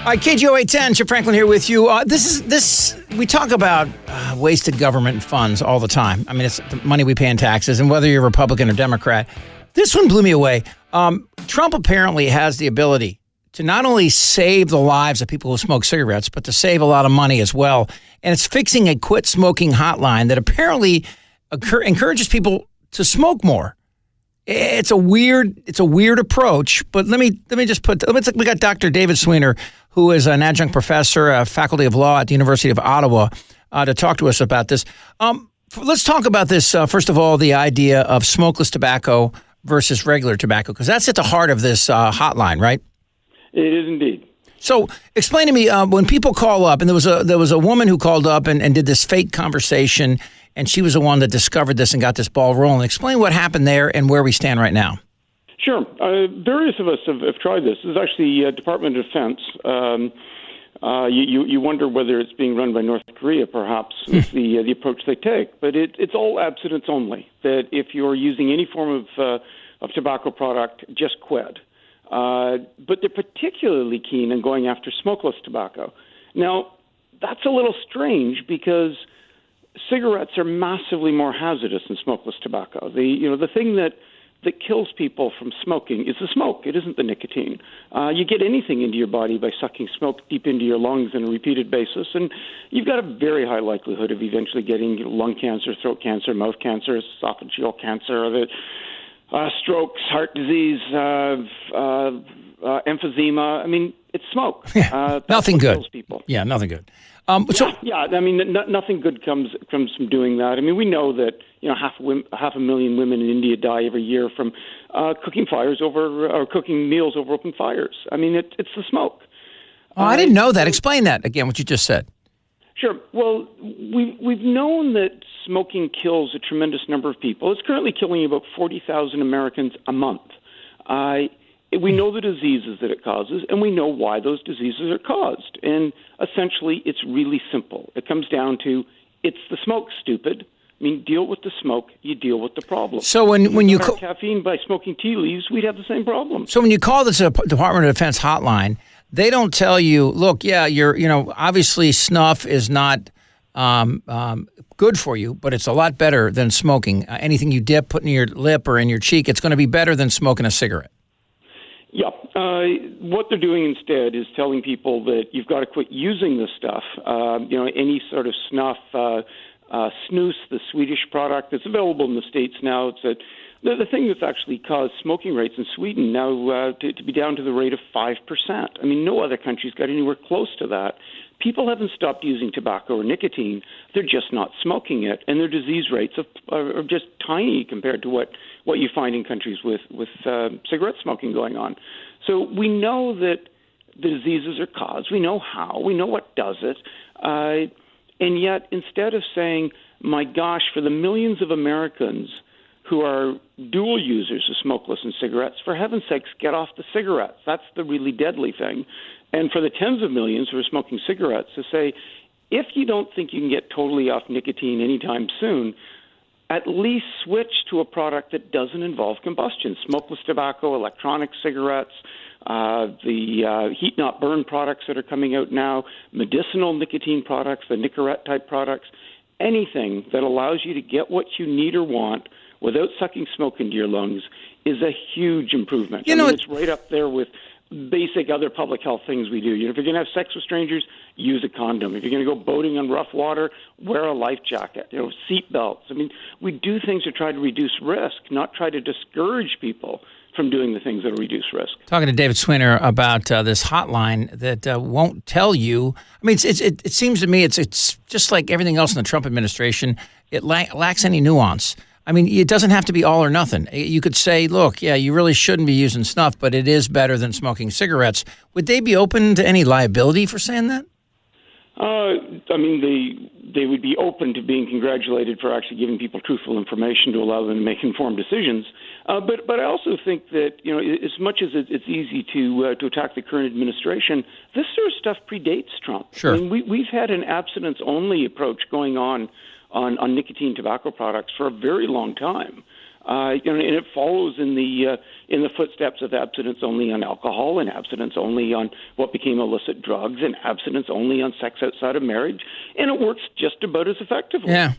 All right, KGO 810, Chip Franklin here with you. We talk about wasted government funds all the time. I mean, it's the money we pay in taxes, and whether you're Republican or Democrat. This one blew me away. Trump apparently has the ability to not only save the lives of people who smoke cigarettes, but to save a lot of money as well. And it's fixing a quit smoking hotline that apparently encourages people to smoke more. It's a weird approach, but let me just we got Dr. David Sweanor, who is an adjunct professor, a faculty of law at the University of Ottawa, to talk to us about this. Let's talk about this, first of all, the idea of smokeless tobacco versus regular tobacco, because that's at the heart of this hotline, right? It is indeed. So explain to me, when people call up, and there was a woman who called up and did this fake conversation, and she was the one that discovered this and got this ball rolling. Explain what happened there and where we stand right now. Sure. Various of us have tried this. This is actually Department of Defense. You wonder whether it's being run by North Korea, perhaps, is the approach they take. But it's all abstinence only, that if you're using any form of tobacco product, just quit. But they're particularly keen on going after smokeless tobacco. Now, that's a little strange because cigarettes are massively more hazardous than smokeless tobacco. The thing that kills people from smoking is the smoke. It isn't the nicotine. You get anything into your body by sucking smoke deep into your lungs on a repeated basis, and you've got a very high likelihood of eventually getting lung cancer, throat cancer, mouth cancer, esophageal cancer, strokes, heart disease, emphysema. I mean, it's smoke. Nothing good. Kills people. Yeah, nothing good. Nothing good comes from doing that. I mean, we know that half a million women in India die every year from cooking meals over open fires. I mean, it's the smoke. Oh, I didn't know that. Explain that again. What you just said. Sure. Well, we've known that smoking kills a tremendous number of people. It's currently killing about 40,000 Americans a month. We know the diseases that it causes, and we know why those diseases are caused. And essentially, it's really simple. It comes down to, it's the smoke, stupid. I mean, deal with the smoke, you deal with the problem. So when you call caffeine by smoking tea leaves, we'd have the same problem. So when you call this a Department of Defense hotline, they don't tell you, look, yeah, obviously snuff is not good for you, but it's a lot better than smoking. Anything you dip, put in your lip or in your cheek, it's going to be better than smoking a cigarette. Yeah. What they're doing instead is telling people that you've got to quit using this stuff. Any sort of snuff, snus, the Swedish product that's available in the States now. It's the thing that's actually caused smoking rates in Sweden now to be down to the rate of 5%. I mean, no other country's got anywhere close to that. People haven't stopped using tobacco or nicotine. They're just not smoking it, and their disease rates are just tiny compared to what you find in countries with cigarette smoking going on. So we know that the diseases are caused. We know how. We know what does it. And yet, instead of saying, my gosh, for the millions of Americans who are dual users of smokeless and cigarettes, for heaven's sakes, get off the cigarettes. That's the really deadly thing. And for the tens of millions who are smoking cigarettes, to say, if you don't think you can get totally off nicotine anytime soon, at least switch to a product that doesn't involve combustion. Smokeless tobacco, electronic cigarettes, the heat not burn products that are coming out now, medicinal nicotine products, the Nicorette-type products, anything that allows you to get what you need or want without sucking smoke into your lungs is a huge improvement. It's right up there with basic other public health things we do. If you're going to have sex with strangers, use a condom. If you're going to go boating on rough water, wear a life jacket. Seat belts. I mean, we do things to try to reduce risk, not try to discourage people from doing the things that reduce risk. Talking to David Sweanor about this hotline that won't tell you. I mean, it seems to me it's just like everything else in the Trump administration. It lacks any nuance. I mean, it doesn't have to be all or nothing. You could say, look, yeah, you really shouldn't be using snuff, but it is better than smoking cigarettes. Would they be open to any liability for saying that? They would be open to being congratulated for actually giving people truthful information to allow them to make informed decisions. But I also think that, as much as it's easy to attack the current administration, this sort of stuff predates Trump. Sure. I mean, we've had an abstinence-only approach going on nicotine tobacco products for a very long time. And it follows in the footsteps of abstinence only on alcohol, and abstinence only on what became illicit drugs, and abstinence only on sex outside of marriage, and it works just about as effectively. Yeah,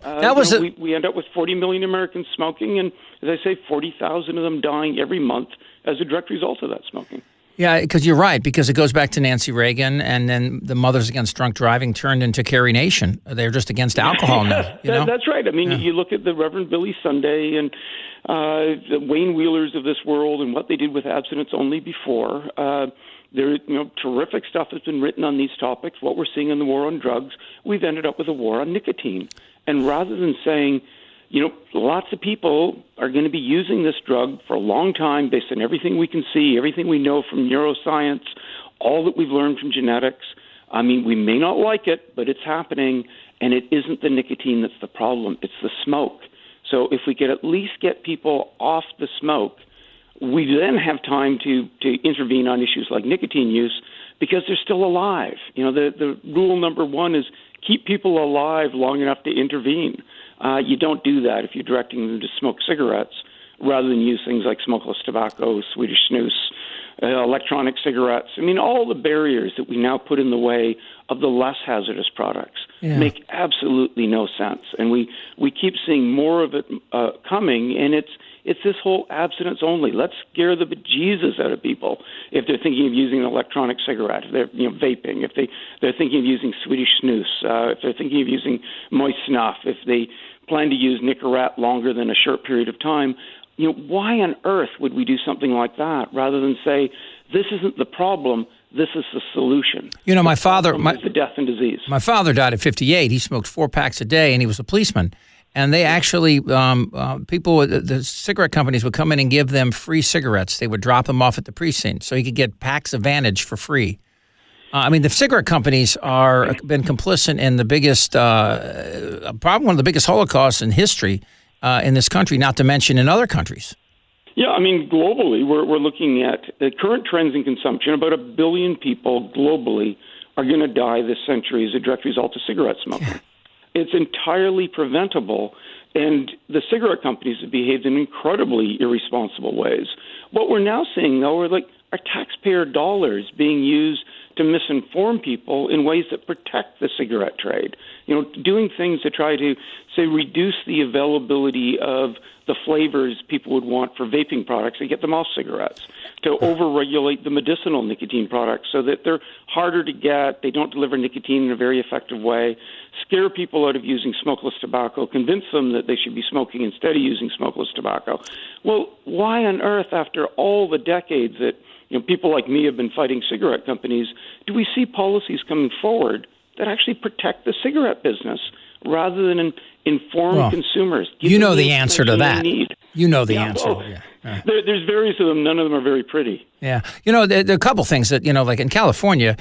we end up with 40 million Americans smoking, and as I say, 40,000 of them dying every month as a direct result of that smoking. Yeah, because you're right, because it goes back to Nancy Reagan, and then the Mothers Against Drunk Driving turned into Carrie Nation. They're just against alcohol now. That's right. I mean, you look at the Reverend Billy Sunday and the Wayne Wheelers of this world and what they did with abstinence only before. There, terrific stuff has been written on these topics. What we're seeing in the war on drugs, we've ended up with a war on nicotine. And rather than saying, lots of people are going to be using this drug for a long time based on everything we can see, everything we know from neuroscience, all that we've learned from genetics. I mean, we may not like it, but it's happening, and it isn't the nicotine that's the problem. It's the smoke. So if we could at least get people off the smoke, we then have time to intervene on issues like nicotine use because they're still alive. The rule number one is keep people alive long enough to intervene. You don't do that if you're directing them to smoke cigarettes rather than use things like smokeless tobacco, Swedish snus, electronic cigarettes. I mean, all the barriers that we now put in the way of the less hazardous products make absolutely no sense. And we keep seeing more of it coming, and it's this whole abstinence only. Let's scare the bejesus out of people if they're thinking of using an electronic cigarette, if they're vaping, if they're thinking of using Swedish snus, if they're thinking of using moist snuff, if they plan to use Nicorette longer than a short period of time. Why on earth would we do something like that rather than say, this isn't the problem, this is the solution? My father... the death and disease. My father died at 58. He smoked 4 packs a day, and he was a policeman. And they actually, the cigarette companies would come in and give them free cigarettes. They would drop them off at the precinct so he could get packs of Vantage for free. The cigarette companies are been complicit in the biggest, probably one of the biggest holocausts in history in this country, not to mention in other countries. Yeah, globally, we're looking at the current trends in consumption. About 1 billion people globally are going to die this century as a direct result of cigarette smoking. Yeah. It's entirely preventable, and the cigarette companies have behaved in incredibly irresponsible ways. What we're now seeing, though, are our taxpayer dollars being used to misinform people in ways that protect the cigarette trade. Doing things to try to, say, reduce the availability of the flavors people would want for vaping products and get them off cigarettes, to overregulate the medicinal nicotine products so that they're harder to get, they don't deliver nicotine in a very effective way, scare people out of using smokeless tobacco, convince them that they should be smoking instead of using smokeless tobacco. Well, why on earth, after all the decades that people like me have been fighting cigarette companies, do we see policies coming forward that actually protect the cigarette business rather than inform consumers? You know the answer to that. You know the answer. Well, there's various of them. None of them are very pretty. Yeah. There are a couple things that, like in California,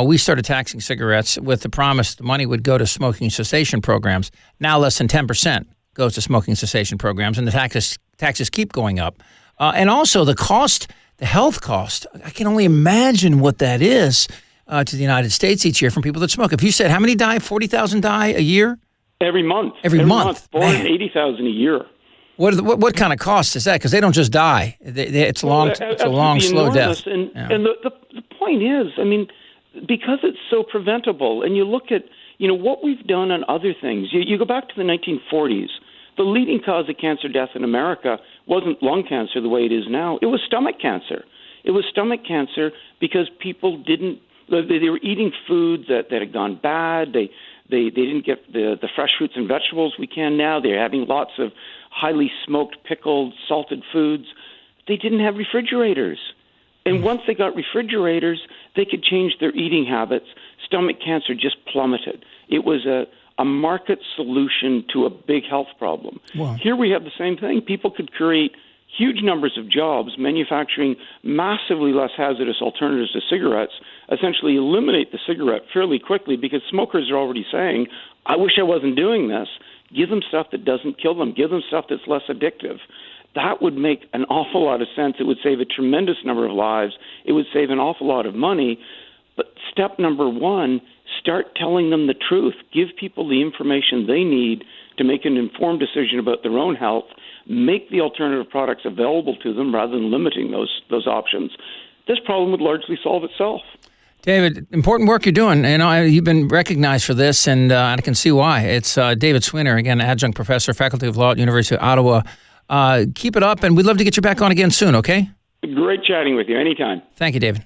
we started taxing cigarettes with the promise the money would go to smoking cessation programs. Now less than 10% goes to smoking cessation programs, and the taxes keep going up. And also the cost, the health cost, I can only imagine what that is to the United States each year from people that smoke. If you said how many die, 40,000 die a year? Every month. Every month. 480,000 a year. What kind of cost is that? Because they don't just die. It's a long, slow death. And the point is, because it's so preventable, and you look at what we've done on other things. You go back to the 1940s. The leading cause of cancer death in America wasn't lung cancer the way it is now. It was stomach cancer. It was stomach cancer because people they were eating foods that had gone bad. They didn't get the fresh fruits and vegetables we can now. They're having lots of highly smoked, pickled, salted foods. They didn't have refrigerators. And once they got refrigerators, they could change their eating habits. Stomach cancer just plummeted. It was a market solution to a big health problem. Wow. Here we have the same thing. People could create huge numbers of jobs manufacturing massively less hazardous alternatives to cigarettes, essentially eliminate the cigarette fairly quickly because smokers are already saying, I wish I wasn't doing this. Give them stuff that doesn't kill them. Give them stuff that's less addictive. That would make an awful lot of sense. It would save a tremendous number of lives. It would save an awful lot of money. But step number one, start telling them the truth. Give people the information they need to make an informed decision about their own health. make the alternative products available to them rather than limiting those options, this problem would largely solve itself. David, important work you're doing, and you've been recognized for this, and I can see why. It's David Sweanor, again, Adjunct Professor, Faculty of Law at University of Ottawa. Keep it up, and we'd love to get you back on again soon, okay? Great chatting with you anytime. Thank you, David.